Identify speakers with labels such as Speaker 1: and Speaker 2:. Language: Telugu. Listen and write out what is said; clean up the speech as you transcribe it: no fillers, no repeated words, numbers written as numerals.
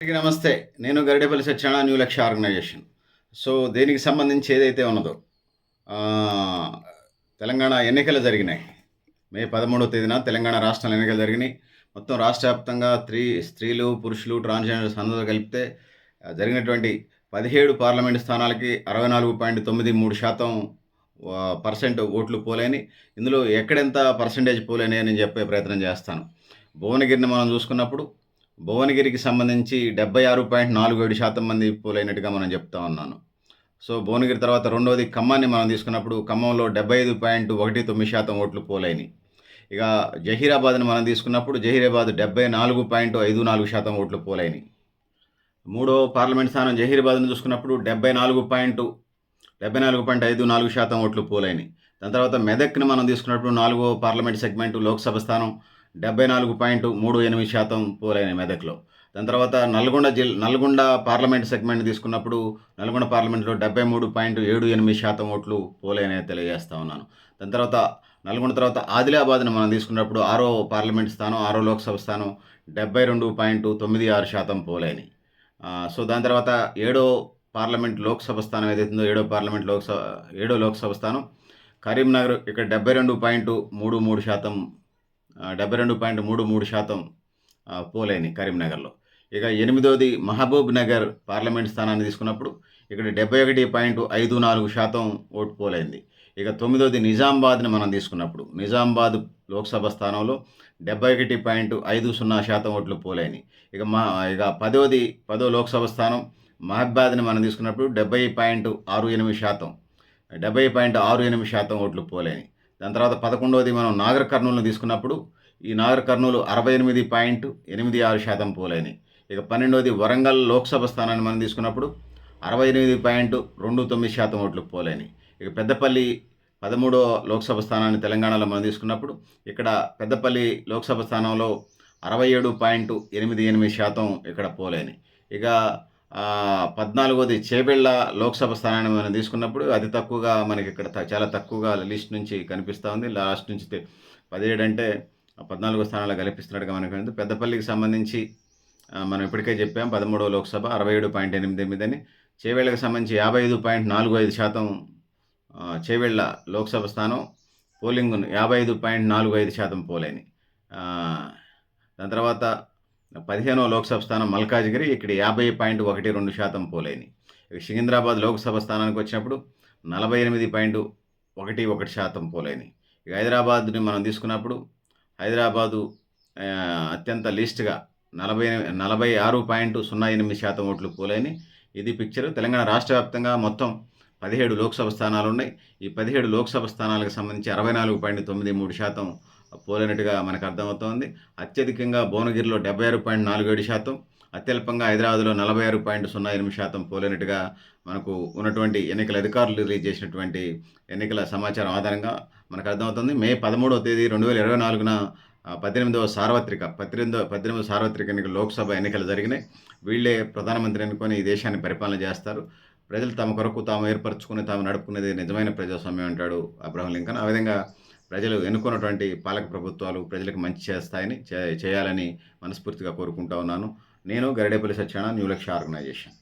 Speaker 1: అందరికీ నమస్తే. నేను గరిడేపల్లి సత్యనారాయణ న్యూ లక్ష్య ఆర్గనైజేషన్. సో, దేనికి సంబంధించి ఏదైతే ఉన్నదో ఆహ్, తెలంగాణ ఎన్నికలు జరిగినాయి. మే 13వ తేదీన తెలంగాణ రాష్ట్రంలో ఎన్నికలు జరిగినాయి. మొత్తం రాష్ట్ర వ్యాప్తంగా స్త్రీలు, పురుషులు, ట్రాన్స్‌జెండర్స్ అందరూ కలిపితే జరిగినటువంటి 17 పార్లమెంటు స్థానాలకి 64.93% పర్సెంట్ ఓట్లు పోలైనయి. ఇందులో ఎక్కడెంత పర్సెంటేజ్ పోలైనయో నేను చెప్పే ప్రయత్నం చేస్తాను. భువనగిరిని మనం చూసుకున్నప్పుడు భువనగిరికి సంబంధించి 76.47% మంది పోలైనట్టుగా మనం చెప్తా ఉన్నాను. సో, భువనగిరి తర్వాత రెండోది ఖమ్మాన్ని మనం తీసుకున్నప్పుడు ఖమ్మంలో 75.19% ఓట్లు పోలైనయి. ఇక జహీరాబాద్‌ని మనం తీసుకున్నప్పుడు జహీరాబాద్ 74.54% ఓట్లు పోలైనయి. మూడో పార్లమెంట్ స్థానం జహీరాబాద్‌ని చూసుకున్నప్పుడు 74.54% ఓట్లు పోలైనయి. దాని తర్వాత మెదక్‌ని మనం తీసుకున్నప్పుడు నాలుగో పార్లమెంట్ సెగ్మెంట్ లోక్సభ స్థానం 74.38% పోలైనయి మెదక్‌లో. దాని తర్వాత నల్గొండ పార్లమెంట్ సెగ్మెంట్ తీసుకున్నప్పుడు నల్గొండ పార్లమెంట్‌లో 73.78% ఓట్లు పోలైనయని తెలియజేస్తా ఉన్నాను. దాని తర్వాత నల్గొండ తర్వాత ఆదిలాబాద్‌ని మనం తీసుకున్నప్పుడు ఆరో పార్లమెంట్ స్థానం, ఆరో లోక్సభ స్థానం 72.96% పోలైనయి. సో, దాని తర్వాత ఏడో పార్లమెంట్ లోక్సభ స్థానం ఏదైతుందో ఏడో లోక్సభ స్థానం కరీంనగర్ ఇక్కడ 72.33% 72.33% పోలైనయి కరీంనగర్‌లో. ఇక ఎనిమిదోది మహబూబ్ నగర్ పార్లమెంట్ స్థానాన్ని తీసుకున్నప్పుడు ఇక్కడ 71.54% ఓటు పోలైంది. ఇక తొమ్మిదోది నిజామాబాద్‌ని మనం తీసుకున్నప్పుడు నిజామాబాద్ లోక్సభ స్థానంలో 71.50% ఓట్లు పోలైనయి. ఇక పదో లోక్సభ స్థానం మహబాద్‌ని మనం తీసుకున్నప్పుడు 70.68% 70.68% ఓట్లు పోలైనయి. దాని తర్వాత 11వది మనం నాగర్ కర్నూల్‌ని తీసుకున్నప్పుడు ఈ నాగర్ కర్నూలు 68.86% పోలైనయి. ఇక 12వది వరంగల్ లోక్సభ స్థానాన్ని మనం తీసుకున్నప్పుడు 68.29% ఓట్లు పోలైనయి. ఇక పెద్దపల్లి 13వ లోక్సభ స్థానాన్ని తెలంగాణలో మనం తీసుకున్నప్పుడు ఇక్కడ పెద్దపల్లి లోక్సభ స్థానంలో 67.88% ఇక్కడ పోలైనయి. ఇక 14వది చేవెళ్ళ లోక్సభ స్థానాన్ని మనం తీసుకున్నప్పుడు అతి తక్కువగా మనకి ఇక్కడ చాలా తక్కువగా లిస్ట్ నుంచి కనిపిస్తూ ఉంది. లాస్ట్ నుంచి 17 అంటే 14వ స్థానాల్లో కనిపిస్తున్నట్టుగా మనకు పెద్దపల్లికి సంబంధించి మనం ఇప్పటికే చెప్పాం 13వ లోక్సభ 67.88 అని. చేవెళ్ళకి సంబంధించి 55.45% చేవెళ్ళ లోక్సభ స్థానం పోలింగ్ 55.45% పోలైనయి. దాని తర్వాత 15వ లోక్సభ స్థానం మల్కాజిగిరి ఇక్కడ 50.12% పోలైనయి. ఇక సికింద్రాబాద్ లోక్సభ స్థానానికి వచ్చినప్పుడు 48.11% పోలైనయి. ఇక హైదరాబాద్‌ని మనం తీసుకున్నప్పుడు హైదరాబాదు అత్యంత లీస్ట్‌గా 46.08% ఓట్లు పోలైనయి. ఇది పిక్చర్. తెలంగాణ రాష్ట్ర వ్యాప్తంగా మొత్తం 17 లోక్సభ స్థానాలున్నాయి. ఈ 17 లోక్సభ స్థానాలకు సంబంధించి 64.93% పోలైనట్టుగా మనకు అర్థమవుతోంది. అత్యధికంగా భువనగిరిలో 76.47%, అత్యల్పంగా హైదరాబాద్‌లో 46.08% పోలైనట్టుగా మనకు ఉన్నటువంటి ఎన్నికల అధికారులు రిలీజ్ చేసినటువంటి ఎన్నికల సమాచారం ఆధారంగా మనకు అర్థమవుతుంది. మే 13వ తేదీ 2024న 18వ సార్వత్రిక ఎన్నికలు లోక్సభ ఎన్నికలు జరిగినాయి. వీళ్ళే ప్రధానమంత్రి ఎన్నుకొని ఈ దేశాన్ని పరిపాలన చేస్తారు. ప్రజలు తమ కొరకు తాము ఏర్పరచుకుని తాము నడుపుకునేది నిజమైన ప్రజాస్వామ్యం అంటాడు అబ్రహం లింకన్. ఆ విధంగా ప్రజలు ఎన్నుకున్నటువంటి పాలక ప్రభుత్వాలు ప్రజలకు మంచి చేస్తాయని చేయాలని మనస్ఫూర్తిగా కోరుకుంటా ఉన్నాను. నేను గరిడేపల్లి సత్యనారాయణ న్యూ లక్ష్య ఆర్గనైజేషన్.